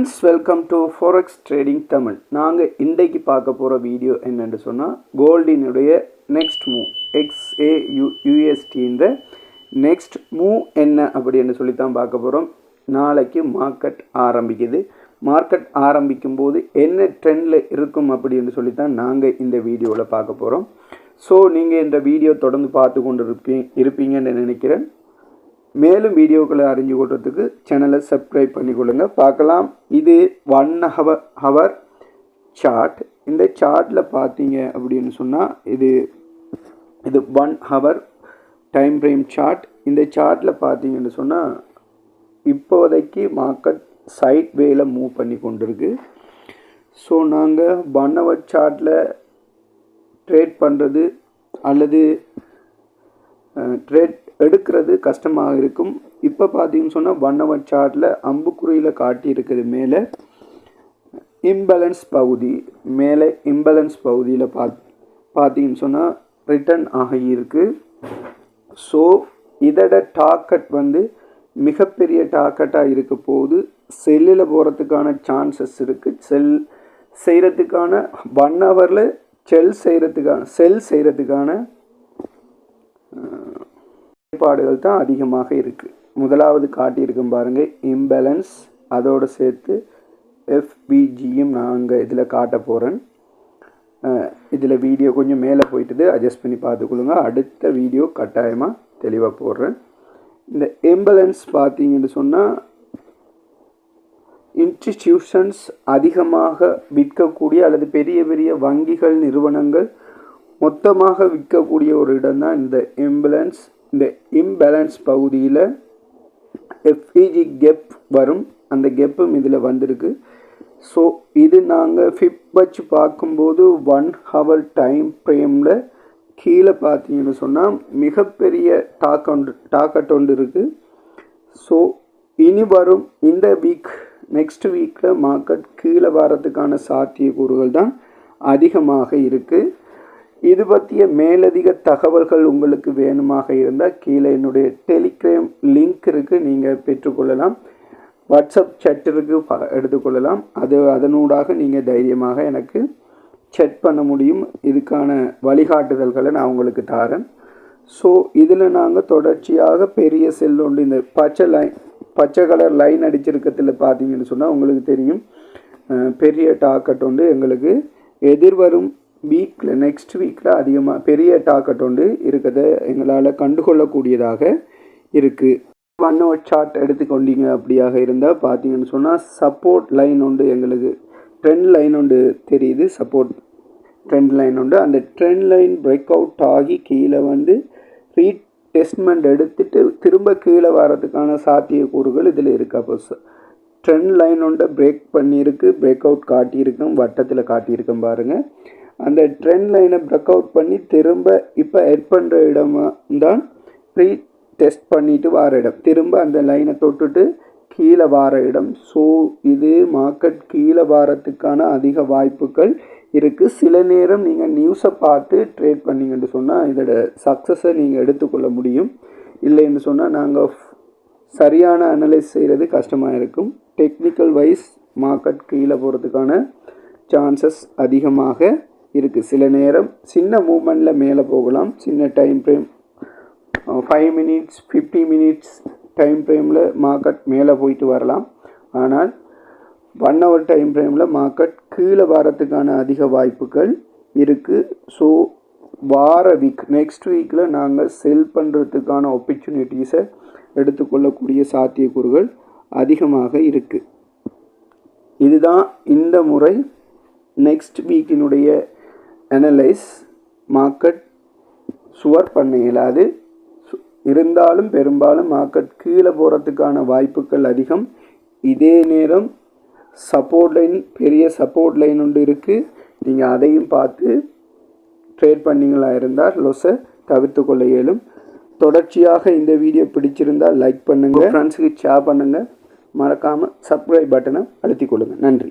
Friends, welcome to forex trading Tamil. நாங்கள் இன்றைக்கு பார்க்க போகிற வீடியோ என்னென்னு சொன்னால், கோல்டினுடைய நெக்ஸ்ட் மூவ் XAUUSTன்ற நெக்ஸ்ட் மூவ் என்ன அப்படின்னு சொல்லித்தான் பார்க்க போகிறோம். நாளைக்கு மார்க்கெட் ஆரம்பிக்குது. மார்க்கெட் ஆரம்பிக்கும் போது என்ன ட்ரெண்டில் இருக்கும் அப்படின்னு சொல்லித்தான் நாங்கள் இந்த வீடியோவில் பார்க்க போகிறோம். ஸோ நீங்கள் இந்த வீடியோ தொடர்ந்து பார்த்து கொண்டு இருப்பீங்கன்னு நினைக்கிறேன். மேலும் வீடியோக்களை அறிஞ்சு கொள்றதுக்கு சேனலை சப்ஸ்கிரைப் பண்ணிக்கொள்ளுங்க. பார்க்கலாம். இது 1 ஹவர் சார்ட். இந்த சார்ட்டில் பார்த்தீங்க அப்படின்னு சொன்னால் இது 1 ஹவர் டைம் ஃப்ரேம் சார்ட். இந்த சார்ட்டில் பார்த்தீங்கன்னு சொன்னால் இப்போதைக்கு மார்க்கெட் சைட் வேல மூவ் பண்ணி கொண்டிருக்கு. ஸோ நாங்கள் 1 ஹவர் சார்ட்டில் ட்ரேட் பண்ணுறது அல்லது ட்ரேட் எடுக்கிறது கஷ்டமாக இருக்கும். இப்போ பார்த்தீங்கன்னு சொன்னால் 1 ஹவர் சார்ட்டில் அம்புக்குறியில் காட்டியிருக்குது மேலே இம்பேலன்ஸ் பகுதி. மேலே இம்பேலன்ஸ் பகுதியில் பார்த்தீங்கன்னு சொன்னால் ரிட்டர்ன் ஆகியிருக்கு. ஸோ இதோட டார்கெட் மிகப்பெரிய டார்கெட்டாக இருக்க போது செல்லில் போகிறதுக்கான சான்சஸ் இருக்குது. செல் செய்கிறதுக்கான 1 ஹவரில் செல் செய்கிறதுக்கான ஏற்பாடுகள் தான் அதிகமாக இருக்குது. முதலாவது காட்டியிருக்கும் பாருங்கள் இம்பேலன்ஸ், அதோடு சேர்த்து FVGயும் நாங்கள் இதில் காட்ட போகிறேன். இதில் வீடியோ கொஞ்சம் மேலே போயிட்டுது, அட்ஜஸ்ட் பண்ணி பார்த்துக்கொள்ளுங்க. அடுத்த வீடியோ கட்டாயமாக தெளிவாக போடுறேன். இந்த இம்பேலன்ஸ் பார்த்தீங்கன்னு சொன்னால் இன்ஸ்டிடியூஷன்ஸ் அதிகமாக விற்கக்கூடிய அல்லது பெரிய பெரிய வங்கிகள் நிறுவனங்கள் மொத்தமாக விற்கக்கூடிய ஒரு இடம் தான் இந்த இம்பேலன்ஸ். இந்த இம்பேலன்ஸ் பகுதியில் FVG கெப் வரும். அந்த கெப்பும் இதில் வந்திருக்கு. ஸோ இது நாங்கள் ஃபிப் வச்சு பார்க்கும்போது 1 ஹவர் டைம் ஃப்ரேமில் கீழே பார்த்தீங்கன்னு சொன்னால் மிகப்பெரிய டார்கெட் ஒன்று இருக்குது. ஸோ இனி வரும் இந்த நெக்ஸ்ட் வீக்கில் மார்க்கெட் கீழே வரதுக்கான சாத்தியக்கூறுகள் தான் அதிகமாக இருக்குது. இது பற்றிய மேலதிக தகவல்கள் உங்களுக்கு வேணுமாக இருந்தால் கீழே என்னுடைய டெலிகிராம் லிங்க் இருக்குது, நீங்கள் பெற்றுக்கொள்ளலாம். வாட்ஸ்அப் சேட் இருக்குது, எடுத்துக்கொள்ளலாம். அதனூடாக நீங்கள் தைரியமாக எனக்கு சேட் பண்ண முடியும். இதுக்கான வழிகாட்டுதல்களை நான் உங்களுக்கு தரேன். ஸோ இதில் நாங்கள் தொடர்ச்சியாக பெரிய செல் உண்டு. இந்த பச்சை கலர் லைன் அடிச்சிருக்கிறதுல பார்த்தீங்கன்னு சொன்னால் உங்களுக்கு தெரியும் பெரிய டார்கெட் உண்டு. எங்களுக்கு எதிர்வரும் வீக்கில் நெக்ஸ்ட் வீக்கில் அதிகமாக பெரிய டார்கெட் ஒன்று இருக்கிறத எங்களால் கண்டுகொள்ளக்கூடியதாக இருக்குது. 1 ஹவர் சார்ட் எடுத்துக்கொண்டீங்க அப்படியாக இருந்தால் பார்த்தீங்கன்னு சொன்னால் சப்போர்ட் லைன் உண்டு. எங்களுக்கு ட்ரெண்ட் லைன் ஒன்று தெரியுது. சப்போர்ட் ட்ரெண்ட் லைன் உண்டு. அந்த ட்ரெண்ட் லைன் பிரேக் அவுட் ஆகி கீழே ரீடெஸ்ட்மெண்ட் எடுத்துகிட்டு திரும்ப கீழே வரதுக்கான சாத்தியக்கூறுகள் இதில் இருக்குது. அப்போ ட்ரெண்ட் லைன் ஒன்று பிரேக் பண்ணியிருக்கு, பிரேக் அவுட் காட்டியிருக்கோம், வட்டத்தில் காட்டியிருக்கோம் பாருங்கள். அந்த ட்ரெண்ட் லைனை பிரேக் அவுட் பண்ணி திரும்ப இப்போ எட் பண்ணுற இடம் தான் டெஸ்ட் பண்ணிட்டு வர இடம். திரும்ப அந்த லைனை தொட்டுட்டு கீழே வர இடம். ஸோ இது மார்க்கெட் கீழே வரத்துக்கான அதிக வாய்ப்புகள் இருக்குது. சில நேரம் நீங்கள் நியூஸை பார்த்து ட்ரேட் பண்ணிங்கன்னு சொன்னால் இதோட சக்ஸஸை நீங்கள் எடுத்துக்கொள்ள முடியும். இல்லைன்னு சொன்னால் நாங்கள் சரியான அனலைஸ் செய்கிறது கஷ்டமாக இருக்கும். டெக்னிக்கல் வைஸ் மார்க்கெட் கீழே போகிறதுக்கான சான்சஸ் அதிகமாக இருக்குது. சில நேரம் சின்ன மூமெண்ட்டில் மேலே போகலாம். சின்ன time frame 5 minutes 50 minutes time ஃப்ரேமில் மார்க்கெட் மேலே போயிட்டு வரலாம். ஆனால் 1 ஹவர் டைம் ஃப்ரேமில் மார்க்கெட் கீழே வரத்துக்கான அதிக வாய்ப்புகள் இருக்குது. ஸோ நெக்ஸ்ட் வீக்கில் நாங்கள் செல் பண்ணுறதுக்கான ஆப்பர்ச்சுனிட்டிஸை எடுத்துக்கொள்ளக்கூடிய சாத்தியக்கூறுகள் அதிகமாக இருக்குது. இதுதான் இந்த முறை நெக்ஸ்ட் வீக்கினுடைய அனலைஸ். மார்க்கெட் சுவர் பண்ண இயலாது. இருந்தாலும் பெரும்பாலும் மார்க்கெட் கீழே போகிறதுக்கான வாய்ப்புகள் அதிகம். இதே நேரம் சப்போர்ட் லைன், பெரிய சப்போர்ட் லைன் ஒன்று இருக்குது. நீங்கள் அதையும் பார்த்து ட்ரேட் பண்ணிங்களா இருந்தால் லொஸை தவிர்த்து கொள்ள இயலும். தொடர்ச்சியாக இந்த வீடியோ பிடிச்சிருந்தால் லைக் பண்ணுங்கள், ஃப்ரெண்ட்ஸுக்கு ஷேர் பண்ணுங்கள், மறக்காமல் சப்ஸ்கிரைப் பட்டனை அழுத்திக் கொள்ளுங்கள். நன்றி.